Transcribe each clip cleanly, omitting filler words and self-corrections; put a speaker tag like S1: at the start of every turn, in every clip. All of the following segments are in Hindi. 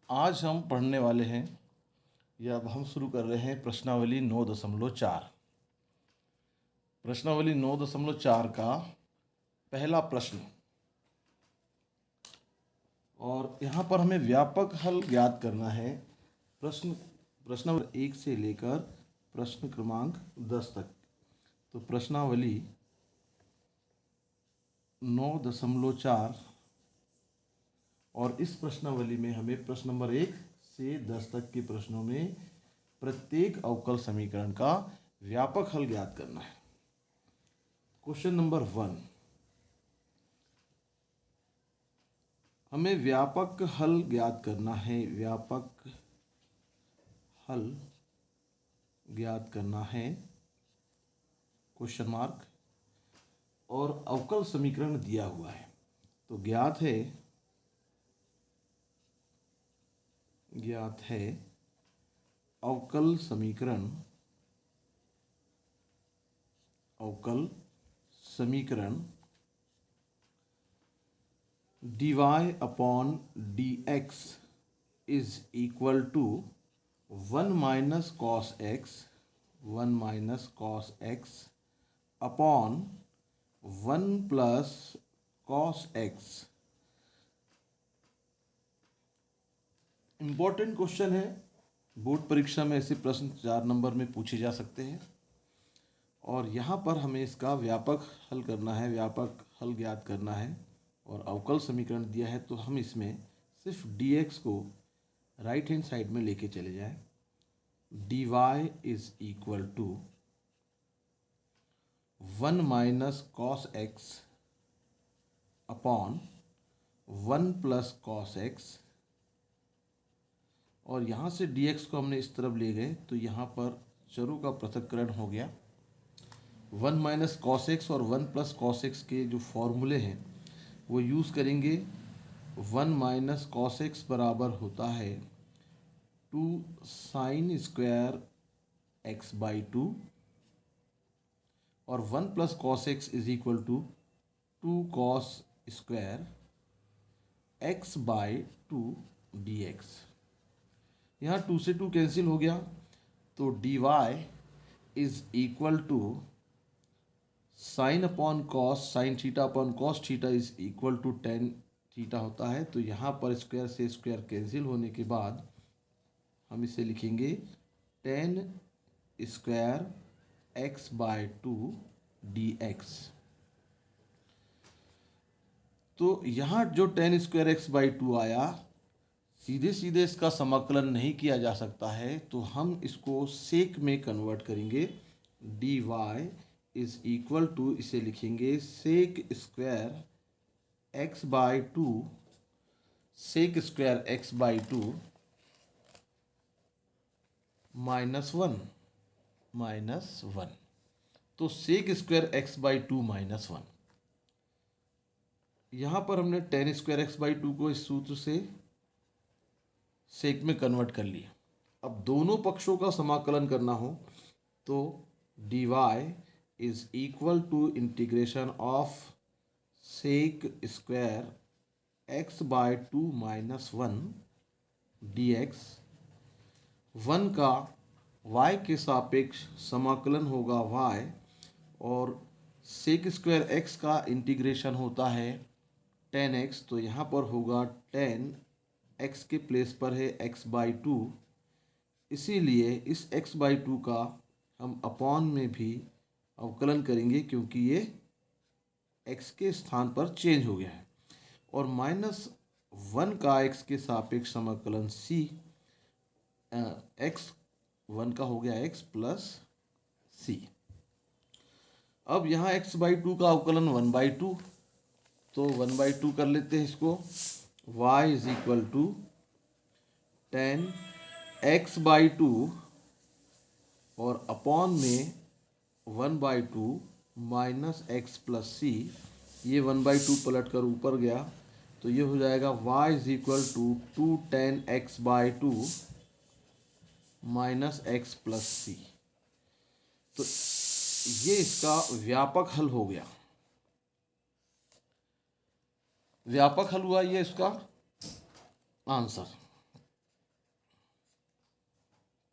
S1: आज हम पढ़ने वाले हैं या अब हम शुरू कर रहे हैं प्रश्नावली 9.4। प्रश्नावली 9.4 का पहला प्रश्न, और यहाँ पर हमें व्यापक हल ज्ञात करना है। प्रश्न नंबर 1 से लेकर प्रश्न क्रमांक 10 तक। तो प्रश्नावली 9.4 और इस प्रश्नावली में हमें प्रश्न नंबर 1 से 10 तक के प्रश्नों में प्रत्येक अवकल समीकरण का व्यापक हल ज्ञात करना है। क्वेश्चन नंबर 1, हमें व्यापक हल ज्ञात करना है। व्यापक हल ज्ञात करना है क्वेश्चन मार्क, और अवकल समीकरण दिया हुआ है। तो ज्ञात है अवकल समीकरण dy upon dx is equal to 1 minus cos x upon 1 plus cos x। Important question है, बोर्ड परीक्षा में ऐसे प्रश्न 4 नंबर में पूछे जा सकते हैं, और यहाँ पर हमें इसका व्यापक हल करना है, व्यापक हल ज्ञात करना है। और अवकल समीकरण दिया है तो हम इसमें सिर्फ dx को राइट हैंड साइड में लेके चले जाएं। dy is equal to 1 minus cos x upon 1 plus cos x, और यहाँ से dx को हमने इस तरफ ले गए तो यहाँ पर चरों का पृथक्करण हो गया। 1 माइनस कॉस एक्स और 1 प्लस कॉस एक्स के जो फॉर्मूले हैं वो यूज़ करेंगे। 1 माइनस कॉस एक्स बराबर होता है 2 साइन स्क्वायर एक्स बाई 2, और 1 plus cos X is equal to 2 cos square x by 2 D x. यहाँ 2 से 2 कैंसिल हो गया, तो dy is equal to sine upon cos, sine theta upon cos theta is equal to tan theta होता है। तो यहाँ पर स्क्वायर से स्क्वायर कैंसिल होने के बाद हम इसे लिखेंगे tan square X by 2 D x. तो यहाँ जो टेन स्क्वायर एक्स बाई 2 आया, सीधे सीधे इसका समाकलन नहीं किया जा सकता है, तो हम इसको सेक में कन्वर्ट करेंगे। dy इज इक्वल टू, इसे लिखेंगे sec square x by 2, sec square x by 2 minus one. तो sec square x by 2 minus 1। यहाँ पर हमने टेन स्क्वायर एक्स बाई 2 को इस सूत्र से सेक में कन्वर्ट कर लिया। अब दोनों पक्षों का समाकलन करना हो तो dy is equal to integration of sec square X by 2 minus 1 dx। 1 का y के सापेक्ष समाकलन होगा y, और सेक स्क्वायर x का इंटीग्रेशन होता है 10x, तो यहाँ पर होगा 10 x के प्लेस पर है x बाई 2, इसीलिए इस x बाई 2 का हम अपॉन में भी अवकलन करेंगे क्योंकि ये x के स्थान पर चेंज हो गया है। और माइनस 1 का x के सापेक्ष समाकलन c, x 1 का हो गया x प्लस c। अब यहाँ x बाई 2 का अवकलन 1 बाई 2, तो 1 बाई 2 कर लेते हैं इसको। y is equal to 10 x by 2 और अपॉन में 1 बाई 2 माइनस एक्स प्लस सी। ये 1 बाई 2 पलट कर ऊपर गया, तो ये हो जाएगा y is equal to 10 x by 2 minus x plus c. तो ये इसका व्यापक हल हो गया। व्यापक हल हुआ ये इसका आंसर।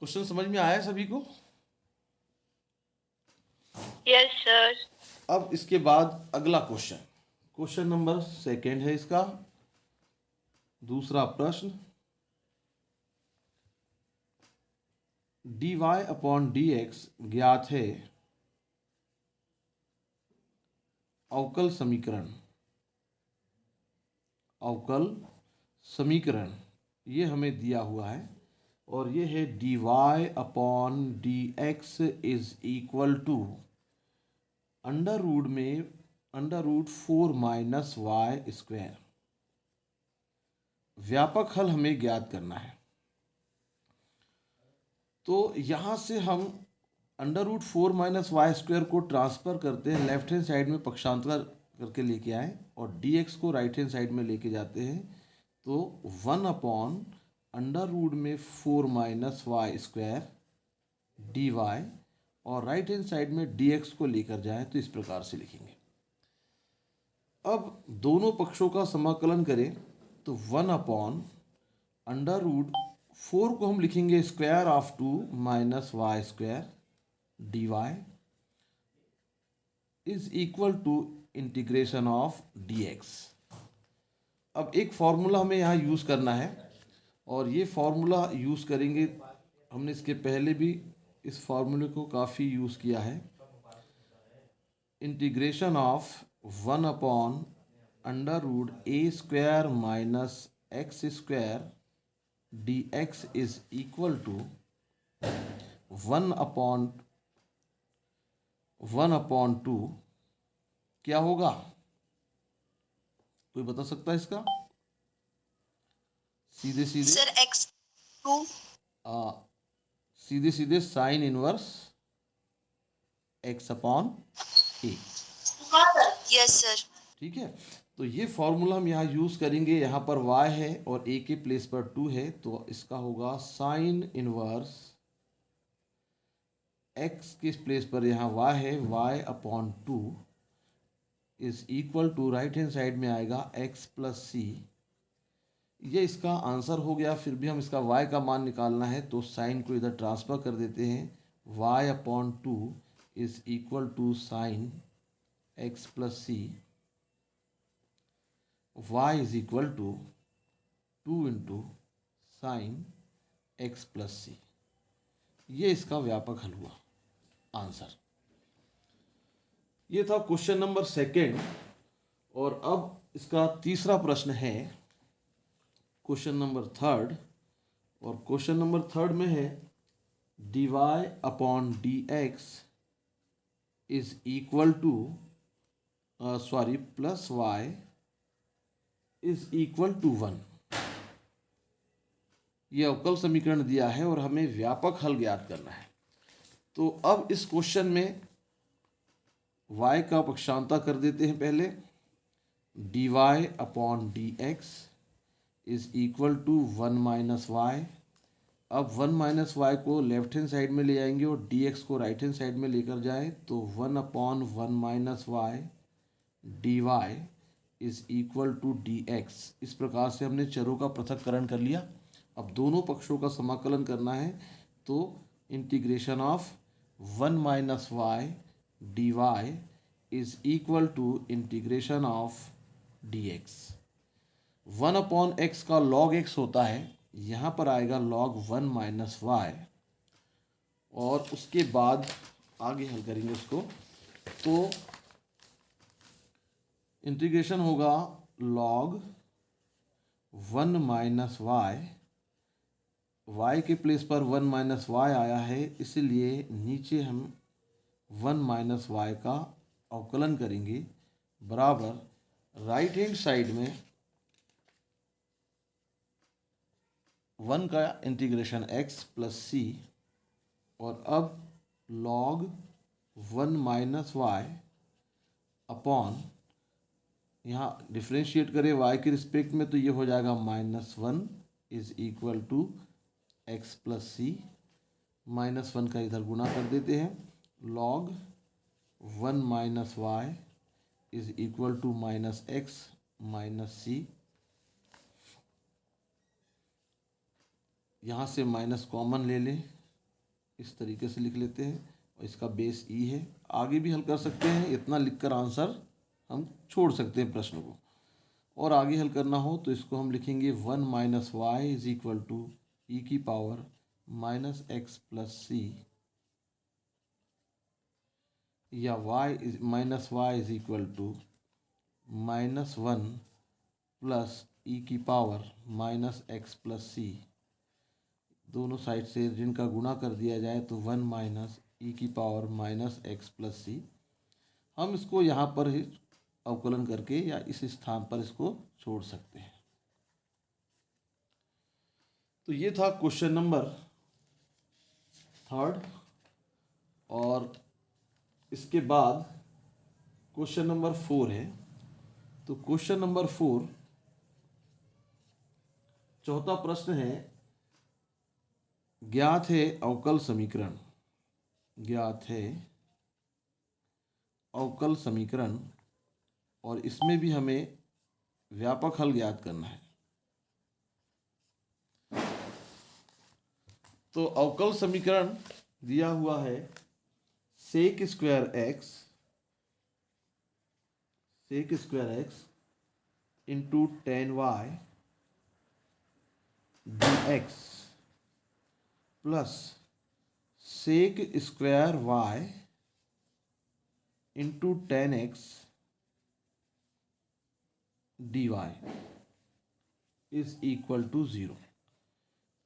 S1: क्वेश्चन समझ में आया सभी को?
S2: Yes sir.
S1: अब इसके बाद अगला क्वेश्चन, क्वेश्चन नंबर 2 है इसका, दूसरा प्रश्न। dy अपॉन dx ज्ञात है, अवकल समीकरण, अवकल समीकरण ये हमें दिया हुआ है और ये है dy upon dx is equal to under root में under root 4 minus Y square. व्यापक हल हमें ज्ञात करना है। तो यहाँ से हम under root 4 minus Y square को ट्रांसफर करते हैं, लेफ्ट हैंड साइड में पक्षांतर करके लेके आए और dx को राइट हैंड साइड में लेके जाते हैं। तो 1 अपॉन अंडर रूट में 4 minus Y square D Y, और राइट हैंड साइड में dx को लेकर जाए तो इस प्रकार से लिखेंगे। अब दोनों पक्षों का समाकलन करें तो 1 अपॉन अंडर रूट 4 को हम लिखेंगे square of 2 minus Y square D Y is equal to integration of dx। अब एक फॉर्मूला हमें यहाँ यूज़ करना है और ये फॉर्मूला यूज़ करेंगे, हमने इसके पहले भी इस फॉर्मूले को काफ़ी यूज़ किया है। Integration of 1 upon under root A square minus x square dx is equal to 1/2। क्या होगा, कोई बता सकता है इसका? सीधे सीधे
S2: सर x2
S1: सीधे सीधे sine inverse x upon a.
S2: Yes sir.
S1: ठीक है, तो ये फॉर्मूला हम यहाँ यूज़ करेंगे। यहाँ पर y है और a के प्लेस पर 2 है, तो इसका होगा साइन इनवर्स x के प्लेस पर यहाँ y है, y upon 2 is equal to right hand side में आएगा x प्लस सी। ये इसका आंसर हो गया। फिर भी हम इसका y का मान निकालना है तो साइन को इधर ट्रांसफर कर देते हैं। y upon 2 is equal to sine x plus c, y is equal to 2 into sine x plus सी। ये इसका व्यापक हल हुआ, आंसर। ये था क्वेश्चन नंबर 2। और अब इसका तीसरा प्रश्न है क्वेश्चन नंबर 3। और क्वेश्चन नंबर 3 में है dy upon dx is equal to plus y is equal to 1। ये अवकल समीकरण दिया है और हमें व्यापक हल ज्ञात करना है। तो अब इस क्वेश्चन में y का पक्षांतर कर देते हैं पहले। dy upon dx is equal to 1 minus Y. अब 1 माइनस वाई को लेफ्ट हैंड साइड में ले आएंगे और dx को राइट हैंड साइड में लेकर जाए तो 1 upon 1 minus Y D Y is equal to dx। इस प्रकार से हमने चरों का पृथक्करण कर लिया। अब दोनों पक्षों का समाकलन करना है तो integration of 1 minus Y D Y is equal to integration of dx। 1 upon X का log x होता है, यहाँ पर आएगा log 1 माइनस वाई, और उसके बाद आगे हल करेंगे उसको। तो इंटीग्रेशन होगा log 1 माइनस वाई, y के प्लेस पर 1 माइनस वाई आया है, इसलिए नीचे हम 1 माइनस वाई का अवकलन करेंगे बराबर राइट हैंड साइड में 1 का इंटीग्रेशन x प्लस सी, और अब log 1 माइनस वाई अपॉन, यहाँ डिफ्रेंशिएट करें y के रिस्पेक्ट में तो ये हो जाएगा -1 is equal to x plus c. -1 का इधर गुणा कर देते हैं, log 1 minus y is equal to -x minus c. यहाँ से माइनस कॉमन ले लें इस तरीके से लिख लेते हैं और इसका बेस ई है। आगे भी हल कर सकते हैं, इतना लिखकर आंसर हम छोड़ सकते हैं प्रश्न को। और आगे हल करना हो तो इसको हम लिखेंगे 1 minus y is equal to e की power minus x plus c, या minus y is equal to minus 1 plus e की power minus x plus c. दोनों साइड से जिनका गुणा कर दिया जाए तो 1 माइनस ई की पावर माइनस एक्स प्लस सी। हम इसको यहाँ पर ही अवकलन करके या इस स्थान पर इसको छोड़ सकते हैं। तो ये था क्वेश्चन नंबर 3 और इसके बाद क्वेश्चन नंबर 4 है। तो क्वेश्चन नंबर 4 चौथा प्रश्न है, ज्ञात है अवकल समीकरण। ज्ञात है अवकल समीकरण और इसमें भी हमें व्यापक हल ज्ञात करना है। तो अवकल समीकरण दिया हुआ है sec square X into ten Y dx plus sec square Y into tan X dy is equal to 0।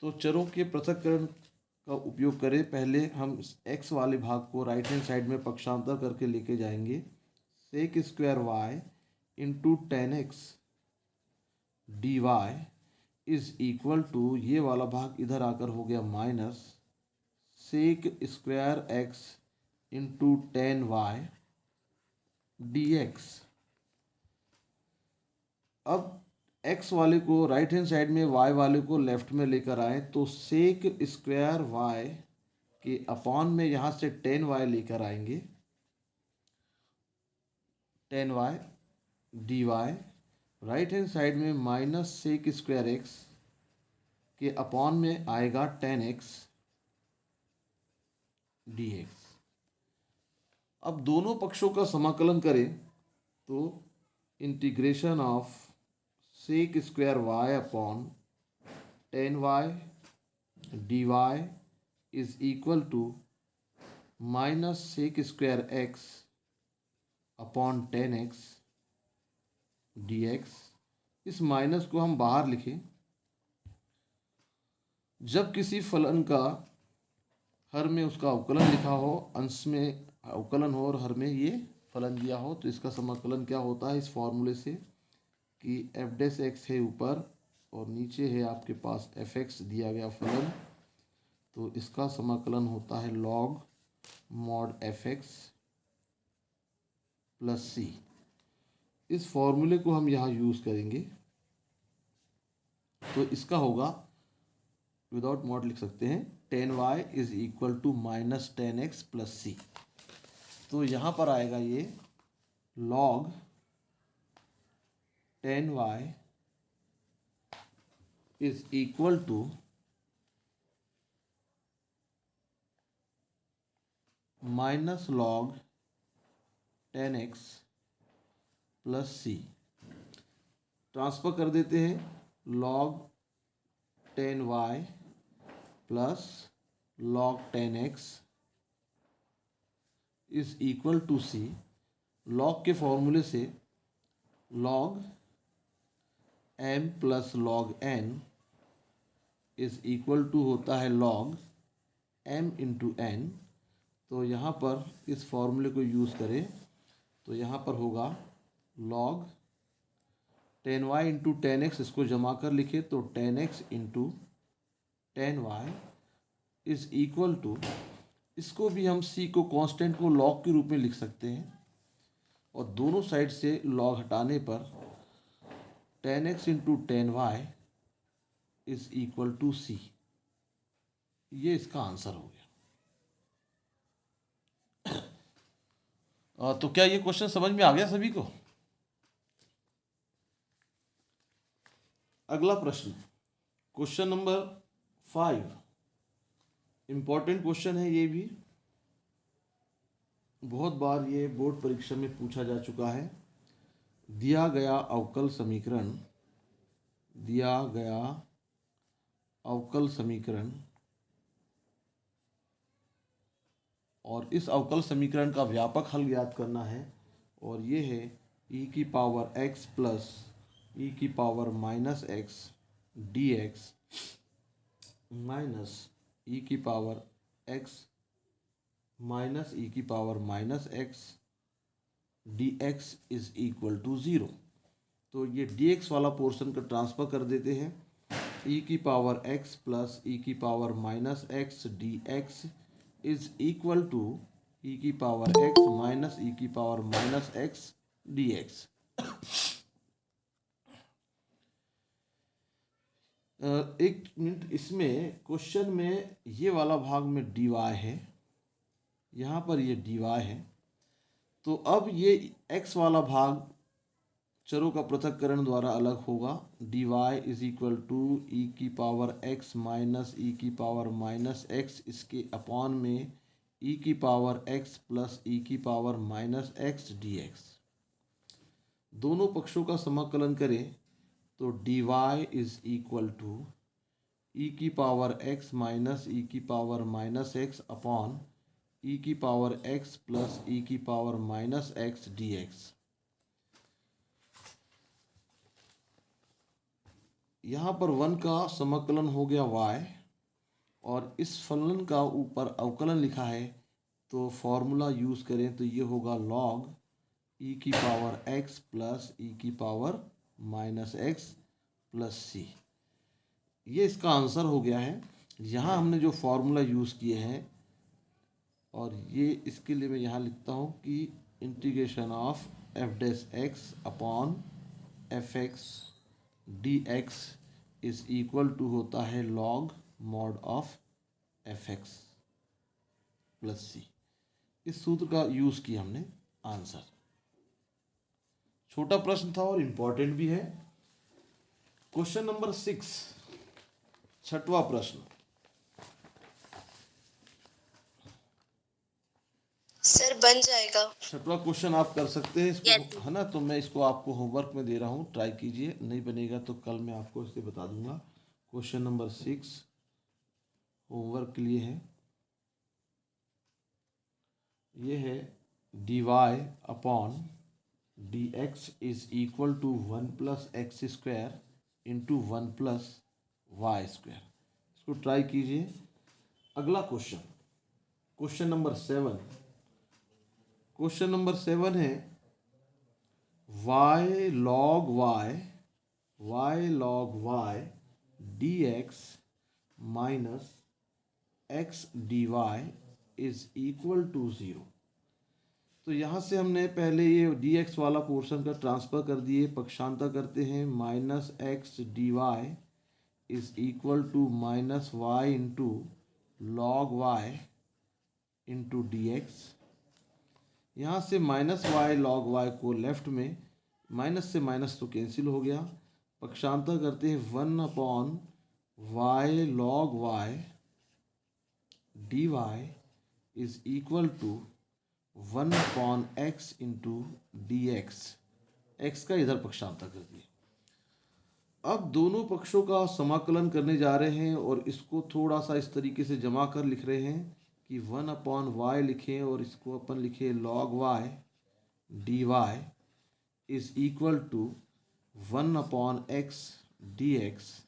S1: तो चरों के पृथक्करण का उपयोग करें। पहले हम x वाले भाग को राइट हैंड साइड में पक्षांतर करके लेके जाएंगे। Sec square Y into tan X D Y is equal to, ये वाला भाग इधर आकर हो गया minus sec square X into ten Y D x. अब x वाले को राइट हैंड साइड में, y वाले को लेफ्ट में लेकर आए तो सेक स्क्वायर y के अपॉन में यहाँ से टेन वाई लेकर आएंगे, tan Y D Y. Right hand side में माइनस सेक स्क्वायर एक्स के अपॉन में आएगा टेन एक्स डी एक्स। अब दोनों पक्षों का समाकलन करें तो integration of sec square Y upon tan Y D Y is equal to minus sec square X upon tan X D x. इस माइनस को हम बाहर लिखें। जब किसी फलन का हर में उसका अवकलन लिखा हो, अंश में अवकलन हो और हर में ये फलन दिया हो, तो इसका समाकलन क्या होता है इस फॉर्मूले से कि एफ डैश एक्स है ऊपर और नीचे है आपके पास एफ एक्स दिया गया फलन, तो इसका समाकलन होता है log mod f x plus c. इस फॉर्मूले को हम यहाँ यूज़ करेंगे तो इसका होगा, विदाउट मॉड लिख सकते हैं, ten Y is equal to minus ten x plus c. तो यहाँ पर आएगा ये log ten Y is equal to minus log ten x plus c. Transfer कर देते हैं, log ten y plus log ten x is equal to c. Log के फॉर्मूले से log m plus log n is equal to होता है लॉग m इंटू n। तो यहाँ पर इस फॉर्मूले को यूज़ करें तो यहाँ पर होगा log ten Y into tan X, इसको जमा कर लिखे तो tan x into ten Y is equal to, इसको भी हम c को कांस्टेंट को लॉग के रूप में लिख सकते हैं और दोनों साइड से लॉग हटाने पर ten x into ten Y is equal to c. ये इसका आंसर हो गया। तो क्या ये क्वेश्चन समझ में आ गया सभी को? अगला प्रश्न, क्वेश्चन नंबर 5। इम्पॉर्टेंट क्वेश्चन है, ये भी बहुत बार ये बोर्ड परीक्षा में पूछा जा चुका है। दिया गया अवकल समीकरण, दिया गया अवकल समीकरण और इस अवकल समीकरण का व्यापक हल ज्ञात करना है, और ये है e की पावर x प्लस e की power minus x dx minus e की पावर x माइनस e की power minus x dx is equal to 0। तो ये dx वाला पोर्शन का ट्रांसफर कर देते हैं। e की पावर x प्लस e की power minus x dx is equal to e की पावर x माइनस e की पावर माइनस x dx। एक मिनट, इसमें क्वेश्चन में ये वाला भाग में dy है, यहाँ पर ये dy है। तो अब ये x वाला भाग चरों का पृथक्करण द्वारा अलग होगा। dy is equal to e की पावर x माइनस ई की पावर माइनस x, इसके अपॉन में ई की पावर x प्लस ई की पावर माइनस x dx। दोनों पक्षों का समाकलन करें तो dy is equal to e की पावर x माइनस ई की पावर माइनस x अपॉन ई की पावर x प्लस ई की पावर माइनस x dx। यहाँ पर 1 का समाकलन हो गया y, और इस फलन का ऊपर अवकलन लिखा है, तो फॉर्मूला यूज़ करें तो ये होगा log e की पावर x प्लस e की power minus x plus c। ये इसका आंसर हो गया है। यहाँ हमने जो फॉर्मूला यूज़ किए हैं, और ये इसके लिए मैं यहाँ लिखता हूँ कि integration of f dash x upon f x D x is equal to होता है log mod of f x plus c. इस सूत्र का यूज़ किया हमने आंसर। छोटा प्रश्न था और इम्पोर्टेंट भी है। क्वेश्चन नंबर 6, छठवां प्रश्न।
S2: सर बन जाएगा।
S1: छठवां क्वेश्चन आप कर सकते हैं इसको, है ना। तो मैं इसको आपको होमवर्क में दे रहा हूँ, ट्राई कीजिए। नहीं बनेगा तो कल मैं आपको इसे बता दूंगा। क्वेश्चन नंबर 6 होमवर्क के लिए है। ये है dy upon d x is equal to 1 plus x square into 1 plus y square. इसको ट्राई कीजिए। अगला question, question number 7। Question number 7 है y log y dx minus x dy is equal to 0। तो यहाँ से हमने पहले ये dx वाला पोर्शन का ट्रांसफ़र कर दिए, पक्षांतर करते हैं। Minus x D Y is equal to minus y into log y into d x. यहाँ से माइनस वाई लॉग वाई को लेफ्ट में, माइनस से माइनस तो कैंसिल हो गया। पक्षांतर करते हैं 1 upon y log y D Y is equal to 1 upon x into d x. X का इधर पक्षांतर कर दिए। अब दोनों पक्षों का समाकलन करने जा रहे हैं, और इसको थोड़ा सा इस तरीके से जमा कर लिख रहे हैं कि 1 अपॉन वाई लिखें और इसको अपन लिखे log y D Y is equal to 1 upon x D x.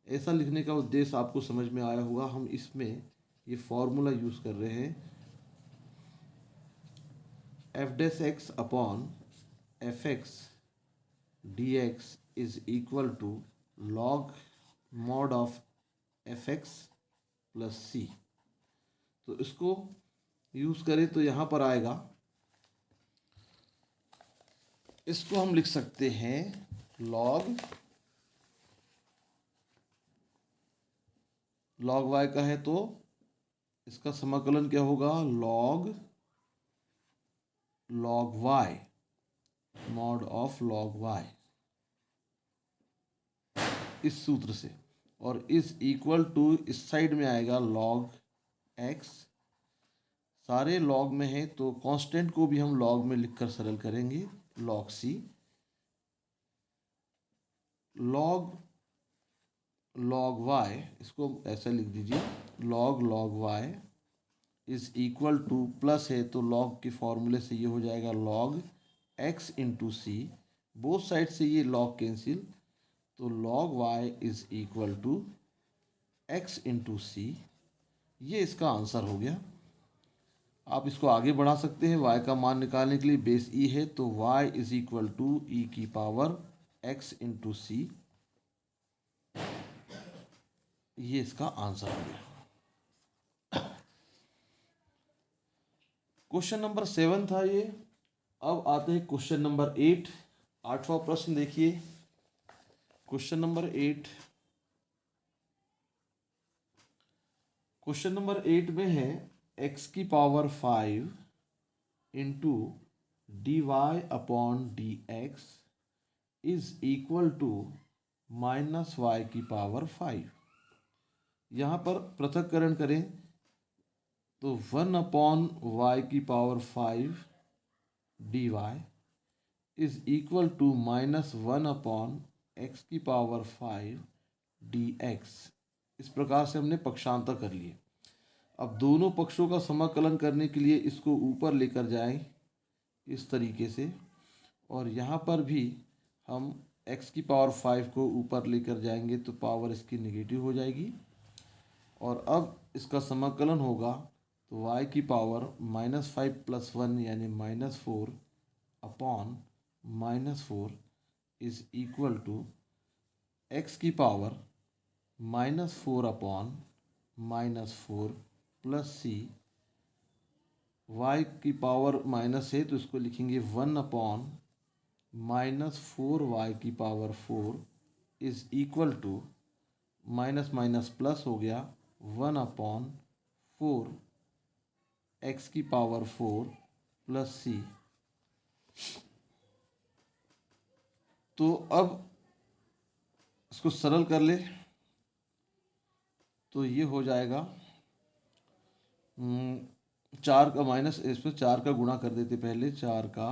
S1: ऐसा लिखने का उद्देश्य आपको समझ में आया होगा। हम इसमें ये फॉर्मूला यूज़ कर रहे हैं, f dash x upon f x D x is equal to log mod of f x plus c. तो इसको यूज़ करें तो यहाँ पर आएगा, इसको हम लिख सकते हैं लॉग वाई का है तो इसका समाकलन क्या होगा, log y mod of log y, इस सूत्र से। और इस इक्वल टू इस साइड में आएगा लॉग एक्स, सारे लॉग में है तो कांस्टेंट को भी हम लॉग में लिखकर सरल करेंगे, लॉग सी। लॉग वाई, इसको ऐसा लिख दीजिए, log y is equal to, plus है तो लॉग के फॉर्मूले से ये हो जाएगा log x into c, both side से ये लॉग कैंसिल, तो log y is equal to x into c. ये इसका आंसर हो गया। आप इसको आगे बढ़ा सकते हैं, y का मान निकालने के लिए बेस e है तो y is equal to e की पावर x इंटू सी, ये इसका आंसर हो गया। क्वेश्चन नंबर 7 था ये। अब आते हैं क्वेश्चन नंबर 8। 8वां प्रश्न देखिए। क्वेश्चन नंबर 8, क्वेश्चन नंबर 8 में है x की power 5 into d y upon d x is equal to minus y की पावर 5। यहाँ पर पृथक्करण करें तो 1 अपॉन वाई की power 5 d Y is equal to minus 1 upon x की पावर 5 डी एक्स। इस प्रकार से हमने पक्षांतर कर लिए। अब दोनों पक्षों का समाकलन करने के लिए इसको ऊपर लेकर जाएं इस तरीके से, और यहाँ पर भी हम x की पावर 5 को ऊपर लेकर जाएंगे तो पावर इसकी नेगेटिव हो जाएगी, और अब इसका समाकलन होगा तो y की पावर -5 प्लस 1 यानी -4 upon -4 is equal to x की power -4 upon -4 plus c, y की पावर माइनस है तो इसको लिखेंगे 1 अपॉन -4y की power 4 is equal to, minus minus plus हो गया, 1 अपॉन 4 x की पावर 4 प्लस सी। तो अब इसको सरल कर ले तो ये हो जाएगा 4 का माइनस, इसमें 4 का गुणा कर देते पहले, 4 का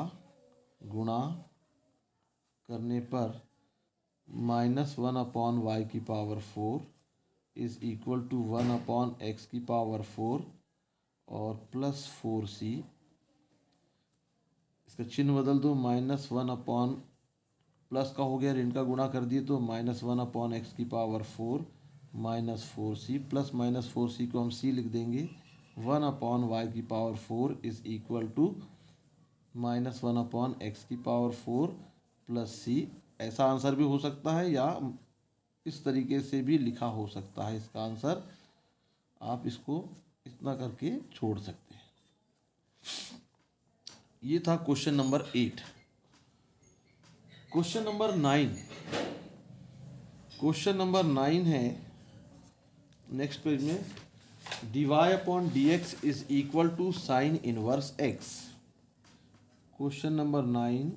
S1: गुणा करने पर -1 अपॉन वाई की power 4 is equal to 1 upon x की पावर 4 और प्लस 4c। इसका चिन्ह बदल दो, -1 अपॉन प्लस का हो गया, ऋण का गुणा कर दिए तो -1 अपॉन एक्स की पावर 4 -4c, प्लस -4c को हम c लिख देंगे, 1 अपॉन वाई की power 4 is equal to -1 upon x की पावर 4 प्लस c। ऐसा आंसर भी हो सकता है या इस तरीके से भी लिखा हो सकता है इसका आंसर, आप इसको इतना करके छोड़ सकते हैं। ये था question number 8। Question number 9, question number 9 है नेक्स्ट पेज में, dy upon dx is equal to sine inverse x। Question number 9,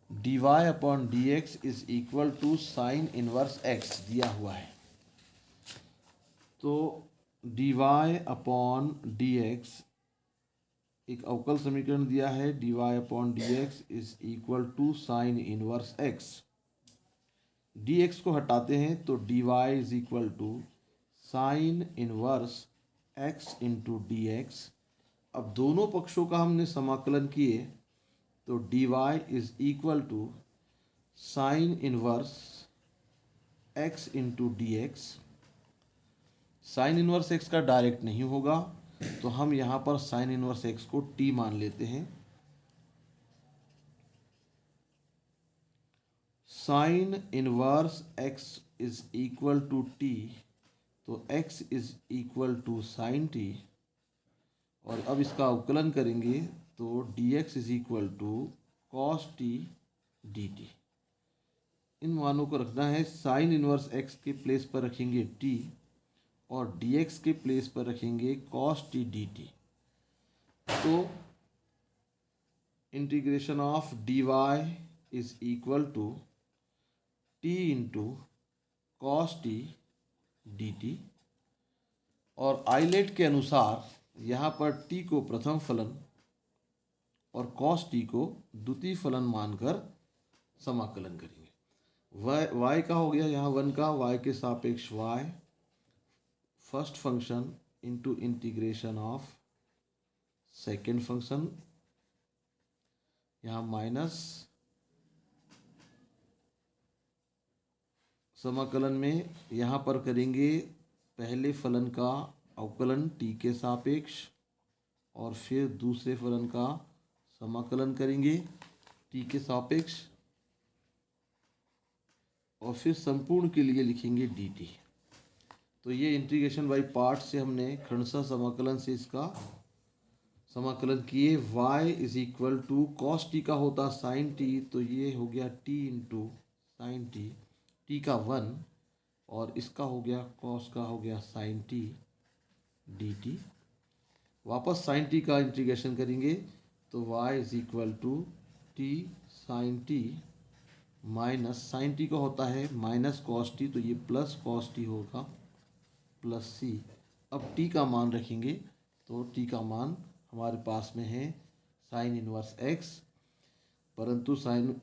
S1: dy upon dx is equal to sine inverse x दिया हुआ है। तो dy अपॉन dx एक अवकल समीकरण दिया है, dy upon dx is equal to sine inverse x। dx को हटाते हैं तो dy is equal to sine inverse x into d x. अब दोनों पक्षों का हमने समाकलन किए तो dy is equal to sine inverse x into d x. Sine inverse x का डायरेक्ट नहीं होगा तो हम यहाँ पर साइन इनवर्स x को t मान लेते हैं। Sine inverse x is equal to t, तो x is equal to sine t, और अब इसका अवकलन करेंगे तो dx is equal to cos t dt। इन मानों को रखना है, साइन इनवर्स x के प्लेस पर रखेंगे t और dx के प्लेस पर रखेंगे cos t dt। तो integration of dy is equal to t into cos t dt। और आइलेट के अनुसार यहाँ पर t को प्रथम फलन और cos t को द्वितीय फलन मानकर समाकलन करेंगे। y का हो गया यहाँ 1 का, y के सापेक्ष y first function into integration of second function, यहाँ माइनस समाकलन में यहाँ पर करेंगे पहले फलन का अवकलन t के सापेक्ष और फिर दूसरे फलन का समाकलन करेंगे t के सापेक्ष और फिर संपूर्ण के लिए लिखेंगे dt। तो ये इंटीग्रेशन बाई पार्ट से हमने क्रमशः समाकलन से इसका समाकलन किए। y is equal to cos t का होता साइन टी, तो ये हो गया t into sine t, t का 1 और इसका हो गया कॉस का हो गया साइन टी डी टी। वापस साइन टी का इंटीग्रेशन करेंगे तो y is equal to t sine t minus sine t का होता है माइनस कॉस टी, तो ये प्लस कॉस टी होगा प्लस सी। अब t का मान रखेंगे तो t का मान हमारे पास में है साइन इनवर्स x, परंतु साइन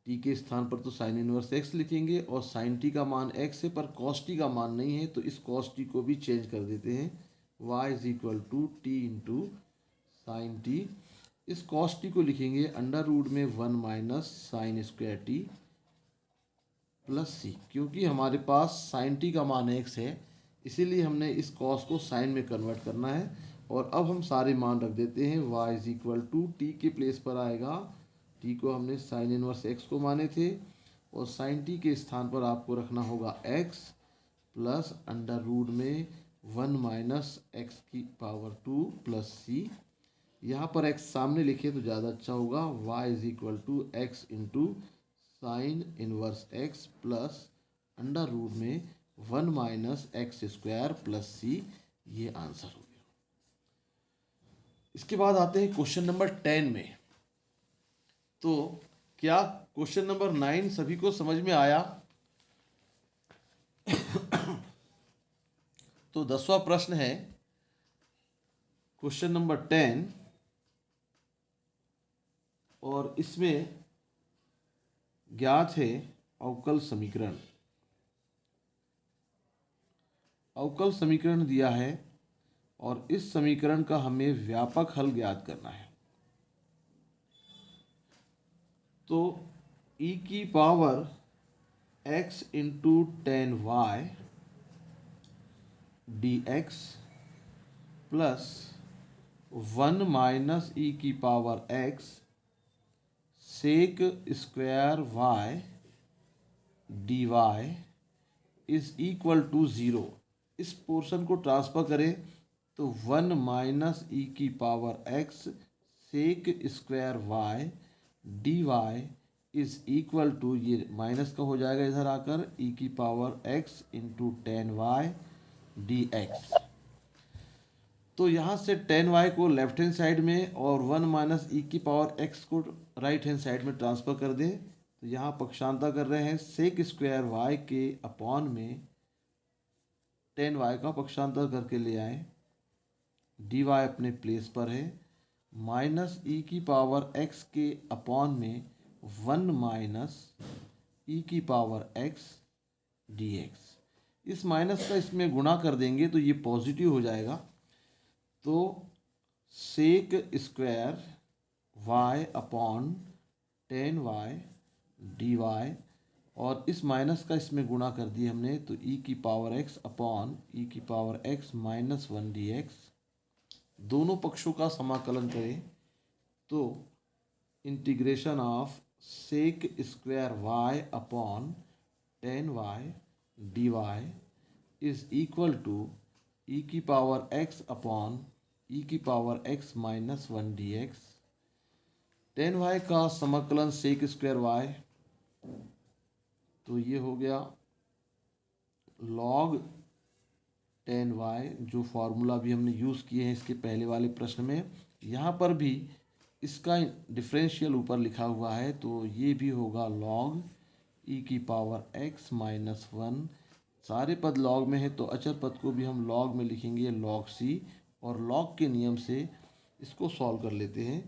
S1: t के स्थान पर तो साइन इनवर्स x लिखेंगे और साइन t का मान x है पर cos t का मान नहीं है, तो इस cos t को भी चेंज कर देते हैं। y is equal to t into sine t, इस cos t को लिखेंगे अंडर रूट में 1 minus sine square t plus c. क्योंकि हमारे पास साइन टी का मान x है इसीलिए हमने इस cos को साइन में कन्वर्ट करना है। और अब हम सारे मान रख देते हैं। y is equal to t के प्लेस पर आएगा, t को हमने साइन इनवर्स x को माने थे और साइन टी के स्थान पर आपको रखना होगा x प्लस अंडर रूट में 1 माइनस एक्स की पावर 2 प्लस सी। यहाँ पर x सामने लिखे तो ज़्यादा अच्छा होगा। y is equal to x into sine inverse x plus under root में 1 माइनस एक्स स्क्वायर प्लस सी। ये आंसर हो गया। इसके बाद आते हैं क्वेश्चन नंबर 10 में। तो क्या क्वेश्चन नंबर 9 सभी को समझ में आया? तो 10वां प्रश्न है क्वेश्चन नंबर 10 और इसमें ज्ञात है अवकल समीकरण। अवकल समीकरण दिया है और इस समीकरण का हमें व्यापक हल ज्ञात करना है। तो e की power x into ten Y D x plus 1 minus e की power x sec square y d Y is equal to 0। इस पोर्शन को ट्रांसफर करें तो 1 माइनस ई की power x sec square y d Y is equal to, ये माइनस का हो जाएगा इधर आकर, ई की power x into ten Y D x. तो यहाँ से टेन वाई को लेफ्ट हैंड साइड में और 1 माइनस ई की पावर x को राइट हैंड साइड में ट्रांसफ़र कर दें। तो यहाँ पक्षांतर कर रहे हैं सेक स्क्वायर y के अपॉन में टेन वाई का पक्षांतर करके ले आए, डी वाई अपने प्लेस पर है, माइनस ई की पावर x के अपॉन में 1 माइनस ई की पावर x डी एक्स। इस माइनस का इसमें गुणा कर देंगे तो ये पॉजिटिव हो जाएगा। तो sec square y upon tan Y D Y और इस माइनस का इसमें गुणा कर दिए हमने तो e की पावर x अपॉन e की power x minus 1 d x. दोनों पक्षों का समाकलन करें तो integration of sec square y upon tan Y D Y is equal to e की पावर x अपॉन e की power x minus 1 d x. Tan y का समाकलन सेक स्क्वायर y, तो ये हो गया लॉग टेन वाई, जो फार्मूला भी हमने यूज़ किए हैं इसके पहले वाले प्रश्न में। यहाँ पर भी इसका डिफरेंशियल ऊपर लिखा हुआ है तो ये भी होगा लॉग ई की पावर x माइनस 1 सारे पद लॉग में है तो अचर पद को भी हम लॉग में लिखेंगे log c, और लॉग के नियम से इसको सॉल्व कर लेते हैं।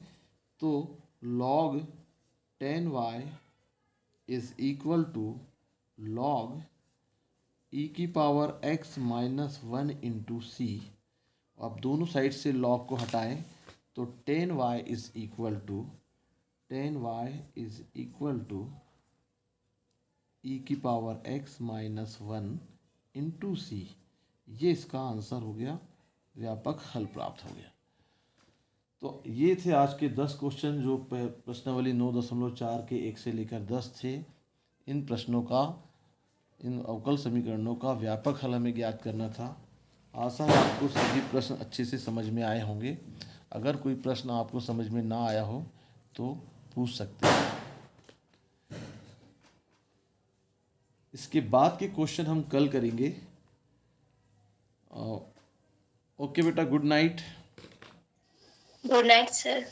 S1: तो log 10y is equal to log e की power x minus 1 into c. अब दोनों साइड से log को हटाएं तो 10y is equal to e की power x minus 1 into c. ये इसका आंसर हो गया, व्यापक हल प्राप्त हो गया। तो ये थे आज के 10 क्वेश्चन जो प्रश्नावली 9.4 के 1 से लेकर 10 थे। इन प्रश्नों का, इन अवकल समीकरणों का व्यापक हल हमें ज्ञात करना था। आशा है आपको सभी प्रश्न अच्छे से समझ में आए होंगे। अगर कोई प्रश्न आपको समझ में ना आया हो तो पूछ सकते हैं। इसके बाद के क्वेश्चन हम कल करेंगे। ओके बेटा, good night.
S2: Good night sir.